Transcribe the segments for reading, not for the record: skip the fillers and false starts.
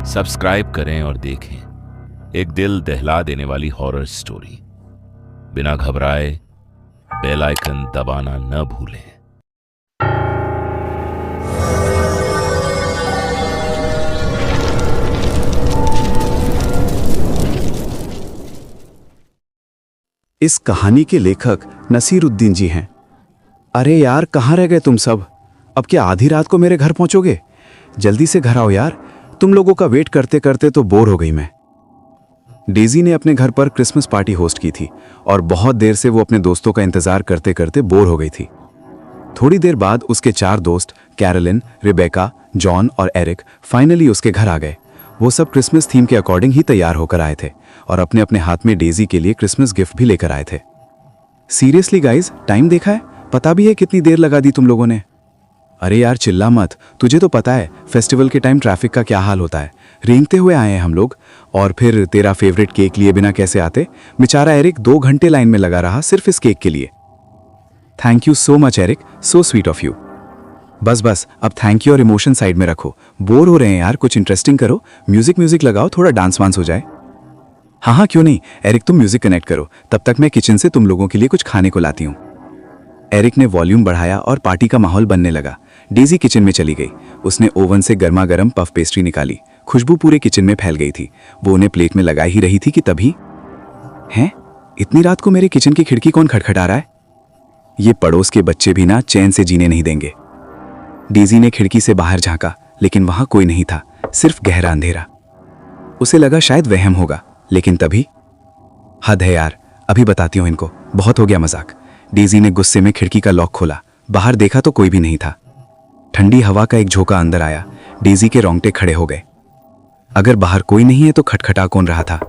Subscribe करें और देखें एक दिल दहला देने वाली हॉरर स्टोरी। बिना घबराए बेल आइकन दबाना न भूलें। इस कहानी के लेखक नसीरुद्दीन जी हैं। अरे यार, कहाँ रह गए तुम सब? अब क्या आधी रात को मेरे घर पहुंचोगे? जल्दी से घर आओ यार, तुम लोगों का वेट करते करते तो बोर हो गई मैं। डेजी ने अपने घर पर क्रिसमस पार्टी होस्ट की थी और बहुत देर से वो अपने दोस्तों का इंतजार करते करते बोर हो गई थी। थोड़ी देर बाद उसके 4 दोस्त कैरोलिन, रिबेका, जॉन और एरिक फाइनली उसके घर आ गए। वो सब क्रिसमस थीम के अकॉर्डिंग ही तैयार होकर आए थे और अपने अपने हाथ में डेजी के लिए क्रिसमस गिफ्ट भी लेकर आए थे। सीरियसली गाइज, टाइम देखा है? पता भी है कितनी देर लगा दी तुम लोगों ने? अरे यार चिल्ला मत, तुझे तो पता है फेस्टिवल के टाइम ट्रैफिक का क्या हाल होता है। रेंगते हुए आए हैं हम लोग, और फिर तेरा फेवरेट केक लिए बिना कैसे आते? बेचारा एरिक 2 घंटे लाइन में लगा रहा सिर्फ इस केक के लिए। Thank you so much Eric, so sweet of you. बस अब थैंक यू और इमोशन साइड में रखो। बोर हो रहे हैं यार, कुछ इंटरेस्टिंग करो। म्यूजिक लगाओ, थोड़ा डांस वांस हो जाए। हाँ क्यों नहीं। एरिक तुम म्यूजिक कनेक्ट करो, तब तक मैं किचन से तुम लोगों के लिए कुछ खाने को लाती हूँ। एरिक ने वॉल्यूम बढ़ाया और पार्टी का माहौल बनने लगा। डेजी किचन में चली गई। उसने ओवन से गर्मा गर्म पफ पेस्ट्री निकाली। खुशबू पूरे किचन में फैल गई थी। वो उन्हें प्लेट में लगा ही रही थी कि तभी, हैं, इतनी रात को मेरे किचन की खिड़की कौन खटखटा रहा है? ये पड़ोस के बच्चे भी ना चैन से जीने नहीं देंगे। डेजी ने खिड़की से बाहर झांका, लेकिन वहां कोई नहीं था, सिर्फ गहरा अंधेरा। उसे लगा शायद वहम होगा, लेकिन तभी, हद है यार, अभी बताती हूं इनको, बहुत हो गया मजाक। डेजी ने गुस्से में खिड़की का लॉक खोला। बाहर देखा तो कोई भी नहीं था। ठंडी हवा का एक झोंका अंदर आया। डेजी के रोंगटे खड़े हो गए। अगर बाहर कोई नहीं है तो खटखटा कौन रहा था?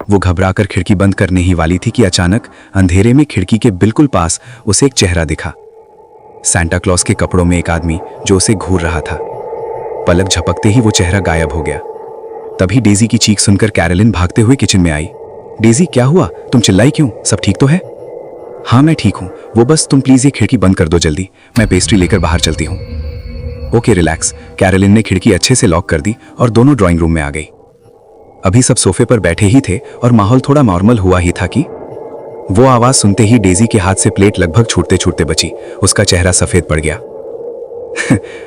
वो घबराकर खिड़की बंद करने ही वाली थी कि अचानक अंधेरे में खिड़की के बिल्कुल पास उसे एक चेहरा दिखा। सांता क्लॉज के कपड़ों में एक आदमी जो उसे घूर रहा था। पलक झपकते ही वो चेहरा गायब हो गया। तभी डेजी की चीख सुनकर कैरोलिन भागते हुए किचन में आई। डेजी, क्या हुआ? तुम चिल्लाई क्यों? सब ठीक तो है? हाँ मैं ठीक हूं। वो बस तुम प्लीज ये खिड़की बंद कर दो जल्दी, मैं पेस्ट्री लेकर बाहर चलती हूँ। Okay relax. कैरोलिन ने खिड़की अच्छे से लॉक कर दी और दोनों ड्राइंग रूम में आ गई। अभी सब सोफे पर बैठे ही थे और माहौल थोड़ा नॉर्मल हुआ ही था कि वो आवाज सुनते ही डेजी के हाथ से प्लेट लगभग छूटते छूटते बची। उसका चेहरा सफेद पड़ गया।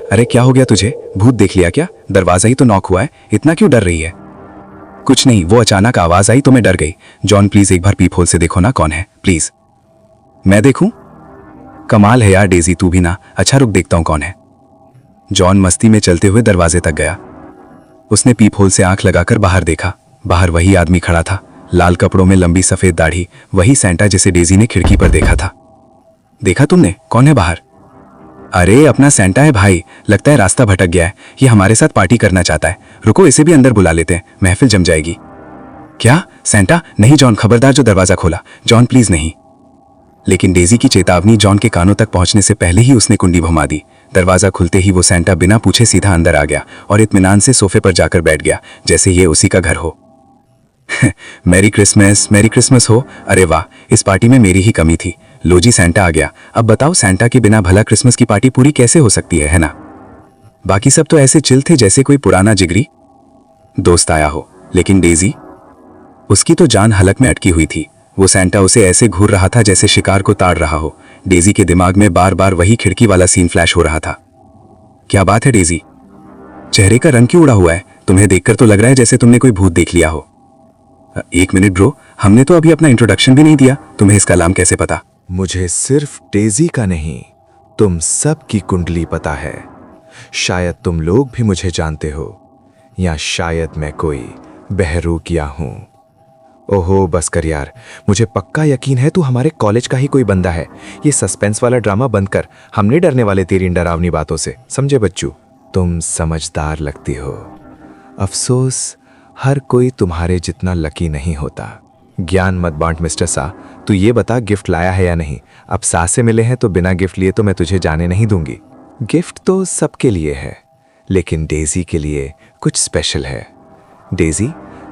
अरे क्या हो गया तुझे? भूत देख लिया क्या? दरवाजा ही तो नॉक हुआ है, इतना क्यों डर रही है? कुछ नहीं, वो अचानक आवाज आई तो मैं डर गई। जॉन प्लीज एक बार पीप होल से देखो ना कौन है, प्लीज। मैं देखूं? कमाल है यार डेजी, तू भी ना। अच्छा रुक, देखता हूं कौन है। जॉन मस्ती में चलते हुए दरवाजे तक गया। उसने पीप होल से आंख लगाकर बाहर देखा। बाहर वही आदमी खड़ा था, लाल कपड़ों में लंबी सफेद दाढ़ी, वही सैंटा जिसे डेजी ने खिड़की पर देखा था। देखा तुमने? कौन है बाहर? अरे अपना सैंटा है भाई, लगता है रास्ता भटक गया है। ये हमारे साथ पार्टी करना चाहता है। रुको इसे भी अंदर बुला लेते हैं, महफिल जम जाएगी। क्या सैंटा? नहीं जॉन, खबरदार जो दरवाजा खोला। जॉन प्लीज नहीं। लेकिन डेजी की चेतावनी जॉन के कानों तक पहुंचने से पहले ही उसने कुंडी घुमा दी। दरवाजा खुलते ही वो सैंटा बिना पूछे सीधा अंदर आ गया और इत्मीनान से सोफे पर जाकर बैठ गया, जैसे ये उसी का घर हो। मैरी क्रिसमस हो। अरे वाह, इस पार्टी में मेरी ही कमी थी। लो जी, सैंटा आ गया। अब बताओ सैंटा के बिना भला क्रिसमस की पार्टी पूरी कैसे हो सकती है ना? बाकी सब तो ऐसे चिल थे जैसे कोई पुराना जिगरी दोस्त आया हो, लेकिन डेजी, उसकी तो जान हलक में अटकी हुई थी। वो सैंटा उसे ऐसे घूर रहा था जैसे शिकार को ताड़ रहा हो। डेजी के दिमाग में बार बार वही खिड़की वाला सीन फ्लैश हो रहा था। क्या बात है डेजी? चेहरे का रंग क्यों उड़ा हुआ है? तुम्हें देखकर तो लग रहा है जैसे तुमने कोई भूत देख लिया हो। 1 मिनट ब्रो, हमने तो अभी अपना इंट्रोडक्शन भी नहीं दिया। तुम्हें इसका नाम कैसे पता? मुझे सिर्फ डेजी का नहीं, तुम सब की कुंडली पता है। शायद तुम लोग भी मुझे जानते हो, या शायद मैं कोई बहरूकिया हूं। ओहो बस कर यार, मुझे पक्का यकीन है तू हमारे कॉलेज का ही कोई बंदा है। ये सस्पेंस वाला ड्रामा बंद कर, हम नहीं डरने वाले तेरी इन डरावनी बातों से, समझे बच्चू? तुम समझदार लगती हो। अफसोस हर कोई तुम्हारे जितना लकी नहीं होता। ज्ञान मत बांट मिस्टर सा। तू ये बता गिफ्ट लाया है या नहीं? अब सा से मिले हैं तो बिना गिफ्ट लिए तो मैं तुझे जाने नहीं दूंगी। गिफ्ट तो सबके लिए है, लेकिन डेजी के लिए कुछ स्पेशल है। डेजी,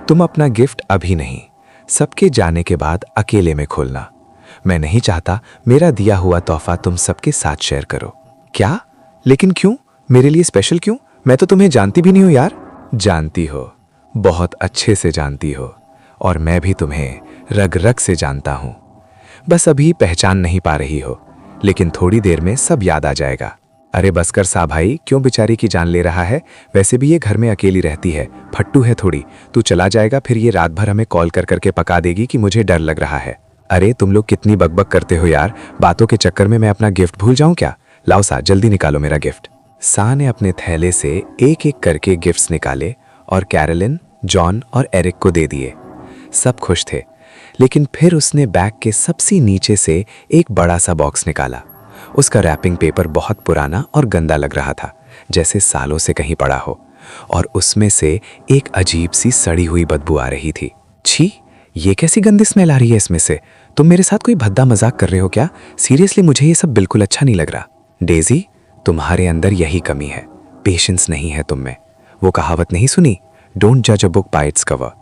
तुम अपना गिफ्ट अभी नहीं, सबके जाने के बाद अकेले में खोलना। मैं नहीं चाहता मेरा दिया हुआ तोहफा तुम सबके साथ शेयर करो। क्या? लेकिन क्यों? मेरे लिए स्पेशल क्यों? मैं तो तुम्हें जानती भी नहीं हूं यार। जानती हो, बहुत अच्छे से जानती हो और मैं भी तुम्हें रग रग से जानता हूं। बस अभी पहचान नहीं पा रही हो, लेकिन थोड़ी देर में सब याद आ जाएगा। अरे बस कर सा भाई, क्यों बेचारी की जान ले रहा है? वैसे भी ये घर में अकेली रहती है, फट्टू है थोड़ी। तू चला जाएगा फिर ये रात भर हमें कॉल कर करके पका देगी कि मुझे डर लग रहा है। अरे तुम लोग कितनी बकबक करते हो यार, बातों के चक्कर में मैं अपना गिफ्ट भूल जाऊं क्या? लाओ सा, जल्दी निकालो मेरा गिफ्ट। सा ने अपने थैले से एक एक करके गिफ्ट्स निकाले और कैरोलिन, जॉन और एरिक को दे दिए। सब खुश थे, लेकिन फिर उसने बैग के सबसे नीचे से एक बड़ा सा बॉक्स निकाला। उसका रैपिंग पेपर बहुत पुराना और गंदा लग रहा था, जैसे सालों से कहीं पड़ा हो, और उसमें से एक अजीब सी सड़ी हुई बदबू आ रही थी। छी, ये कैसी गंदी स्मेल आ रही है इसमें से? तुम मेरे साथ कोई भद्दा मजाक कर रहे हो क्या? सीरियसली मुझे ये सब बिल्कुल अच्छा नहीं लग रहा। डेजी, तुम्हारे अंदर यही कमी है, पेशेंस नहीं है तुम में। वो कहावत नहीं सुनी, डोंट जज a book by its cover.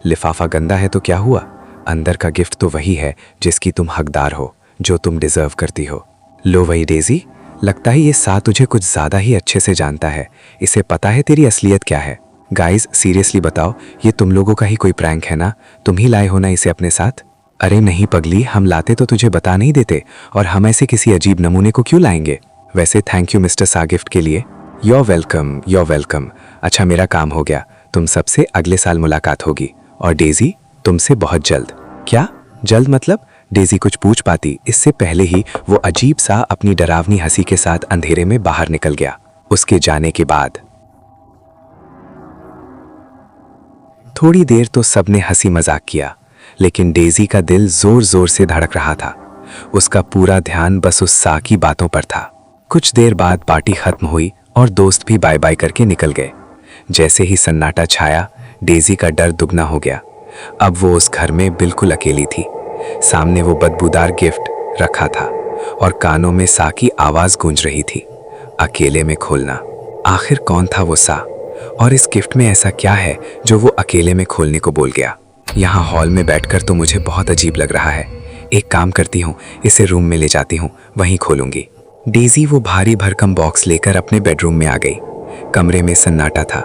लिफाफा गंदा है तो क्या हुआ, अंदर का गिफ्ट तो वही है जिसकी तुम हकदार हो, जो तुम डिजर्व करती हो। लो वही डेजी, लगता है ये सा तुझे कुछ ज्यादा ही अच्छे से जानता है। इसे पता है तेरी असलियत क्या है। गाइज सीरियसली बताओ, ये तुम लोगों का ही कोई प्रैंक है ना? तुम ही लाए हो ना इसे अपने साथ? अरे नहीं पगली, हम लाते तो तुझे बता नहीं देते, और हम ऐसे किसी अजीब नमूने को क्यों लाएंगे? वैसे थैंक यू मिस्टर सा गिफ्ट के लिए। Your welcome, your welcome. अच्छा मेरा काम हो गया, तुम सबसे अगले साल मुलाकात होगी, और डेजी तुमसे बहुत जल्द। क्या जल्द मतलब? डेजी कुछ पूछ पाती इससे पहले ही वो अजीब सा अपनी डरावनी हंसी के साथ अंधेरे में बाहर निकल गया। उसके जाने के बाद थोड़ी देर तो सबने हंसी मजाक किया, लेकिन डेजी का दिल जोर जोर से धड़क रहा था। उसका पूरा ध्यान बस उस सा की बातों पर था। कुछ देर बाद पार्टी खत्म हुई और दोस्त भी बाय बाय करके निकल गए। जैसे ही सन्नाटा छाया, डेजी का डर दुगना हो गया। अब वो उस घर में बिल्कुल अकेली थी। सामने वो बदबूदार गिफ्ट रखा था और कानों में सा की आवाज गूंज रही थी, अकेले में खोलना। आखिर कौन था वो सा, और इस गिफ्ट में ऐसा क्या है जो वो अकेले में खोलने को बोल गया? यहाँ हॉल में बैठकर तो मुझे बहुत अजीब लग रहा है। एक काम करती हूँ, इसे रूम में ले जाती हूँ, वहीं खोलूंगी। डेजी वो भारी भरकम बॉक्स लेकर अपने बेडरूम में आ गई। कमरे में सन्नाटा था।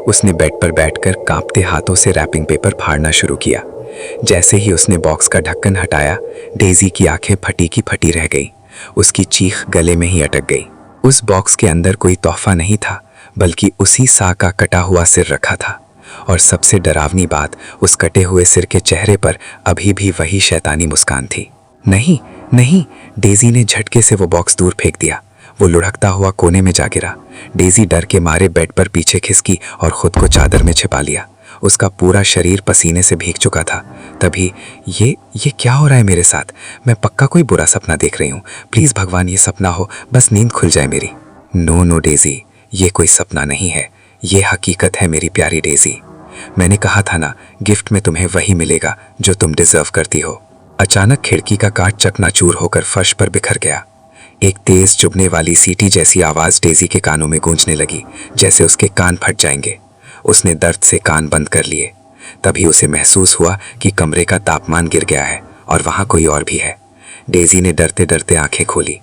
उसने बेड पर बैठकर कांपते हाथों से रैपिंग पेपर फाड़ना शुरू किया। जैसे ही उसने बॉक्स का ढक्कन हटाया, डेजी की आंखें फटी की फटी रह गई। उसकी चीख गले में ही अटक गई। उस बॉक्स के अंदर कोई तोहफा नहीं था, बल्कि उसी सा का कटा हुआ सिर रखा था। और सबसे डरावनी बात, उस कटे हुए सिर के चेहरे पर अभी भी वही शैतानी मुस्कान थी। नहीं नहीं, डेजी ने झटके से वो बॉक्स दूर फेंक दिया। वो लुढ़कता हुआ कोने में जा गिरा। डेजी डर के मारे बेड पर पीछे खिसकी और खुद को चादर में छिपा लिया। उसका पूरा शरीर पसीने से भीग चुका था। तभी ये क्या हो रहा है मेरे साथ? मैं पक्का कोई बुरा सपना देख रही हूँ। प्लीज भगवान ये सपना हो, बस नींद खुल जाए मेरी। नो नो डेजी, ये कोई सपना नहीं है, ये हकीकत है मेरी प्यारी डेजी। मैंने कहा था ना, गिफ्ट में तुम्हें वही मिलेगा जो तुम डिजर्व करती हो। अचानक खिड़की का कांच चकनाचूर होकर फर्श पर बिखर गया। एक तेज चुभने वाली सीटी जैसी आवाज डेजी के कानों में गूंजने लगी, जैसे उसके कान फट जाएंगे। उसने दर्द से कान बंद कर लिए। तभी उसे महसूस हुआ कि कमरे का तापमान गिर गया है और वहां कोई और भी है। डेजी ने डरते डरते आंखें खोली।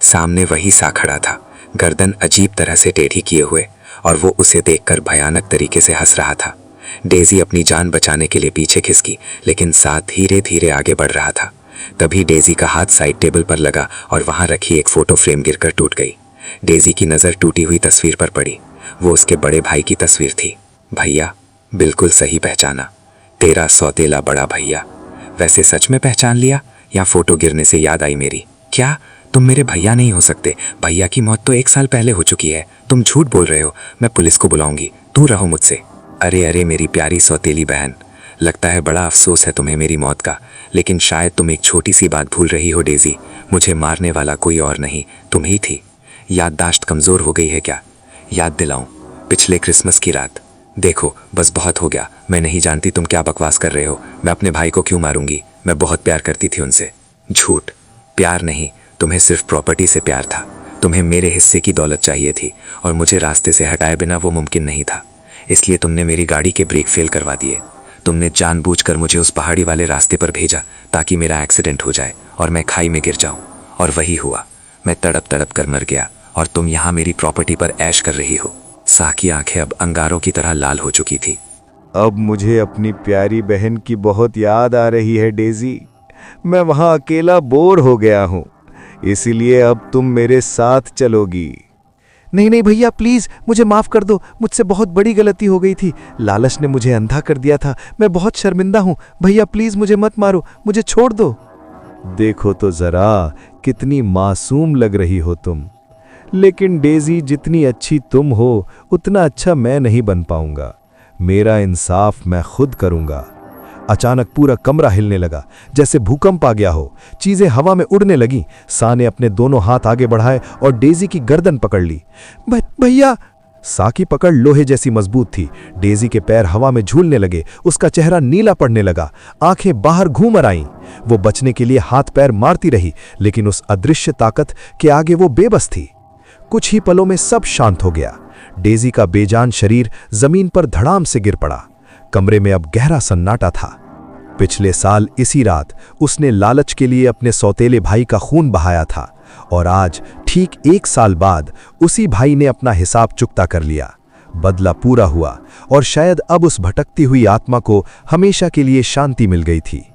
सामने वही सा खड़ा था, गर्दन अजीब तरह से टेढ़ी किए हुए, और वो उसे देखकर भयानक तरीके से हंस रहा था। डेजी अपनी जान बचाने के लिए पीछे खिसकी, लेकिन सा धीरे धीरे आगे बढ़ रहा था। तभी डेजी का हाथ साइड टेबल पर लगा और वहां रखी एक फोटो फ्रेम गिरकर टूट गई। डेजी की नज़र टूटी हुई तस्वीर पर पड़ी। वो उसके बड़े भाई की तस्वीर थी। भैया, बिल्कुल सही पहचाना, तेरा सौतेला बड़ा भैया। वैसे सच में पहचान लिया या फोटो गिरने से याद आई मेरी? क्या तुम मेरे भैया नहीं हो सकते? भैया की मौत तो 1 साल पहले हो चुकी है। तुम झूठ बोल रहे हो, मैं पुलिस को बुलाऊंगी, दूर रहो मुझसे। अरे अरे मेरी प्यारी सौतेली बहन, लगता है बड़ा अफसोस है तुम्हें मेरी मौत का, लेकिन शायद तुम एक छोटी सी बात भूल रही हो डेजी। मुझे मारने वाला कोई और नहीं, तुम ही थी। याददाश्त कमज़ोर हो गई है क्या? याद दिलाऊं, पिछले क्रिसमस की रात। देखो बस बहुत हो गया, मैं नहीं जानती तुम क्या बकवास कर रहे हो। मैं अपने भाई को क्यों मारूंगी? मैं बहुत प्यार करती थी उनसे। झूठ, प्यार नहीं, तुम्हें सिर्फ प्रॉपर्टी से प्यार था। तुम्हें मेरे हिस्से की दौलत चाहिए थी और मुझे रास्ते से हटाए बिना वो मुमकिन नहीं था। इसलिए तुमने मेरी गाड़ी के ब्रेक फेल करवा दिए। तुमने जानबूझकर मुझे उस पहाड़ी वाले रास्ते पर भेजा ताकि मेरा एक्सीडेंट हो जाए और मैं खाई में गिर जाऊं, और वही हुआ। मैं तड़प तड़प कर मर गया और तुम यहाँ मेरी प्रॉपर्टी पर ऐश कर रही हो। सा की आंखें अब अंगारों की तरह लाल हो चुकी थी। अब मुझे अपनी प्यारी बहन की बहुत याद आ रही है डेजी। मैं वहां अकेला बोर हो गया हूं, इसीलिए अब तुम मेरे साथ चलोगी। नहीं नहीं भैया प्लीज मुझे माफ कर दो, मुझसे बहुत बड़ी गलती हो गई थी। लालच ने मुझे अंधा कर दिया था, मैं बहुत शर्मिंदा हूं। भैया प्लीज मुझे मत मारो, मुझे छोड़ दो। देखो तो जरा कितनी मासूम लग रही हो तुम। लेकिन डेजी जितनी अच्छी तुम हो उतना अच्छा मैं नहीं बन पाऊंगा। मेरा इंसाफ मैं खुद करूंगा। अचानक पूरा कमरा हिलने लगा, जैसे भूकंप आ गया हो। चीजें हवा में उड़ने लगीं। सा ने अपने दोनों हाथ आगे बढ़ाए और डेजी की गर्दन पकड़ ली। भैया! सा की पकड़ लोहे जैसी मजबूत थी। डेजी के पैर हवा में झूलने लगे, उसका चेहरा नीला पड़ने लगा, आंखें बाहर घूमर आईं। वो बचने के लिए हाथ पैर मारती रही, लेकिन उस अदृश्य ताकत के आगे वो बेबस थी। कुछ ही पलों में सब शांत हो गया। डेजी का बेजान शरीर जमीन पर धड़ाम से गिर पड़ा। कमरे में अब गहरा सन्नाटा था। पिछले साल इसी रात उसने लालच के लिए अपने सौतेले भाई का खून बहाया था, और आज ठीक 1 साल बाद उसी भाई ने अपना हिसाब चुकता कर लिया। बदला पूरा हुआ और शायद अब उस भटकती हुई आत्मा को हमेशा के लिए शांति मिल गई थी।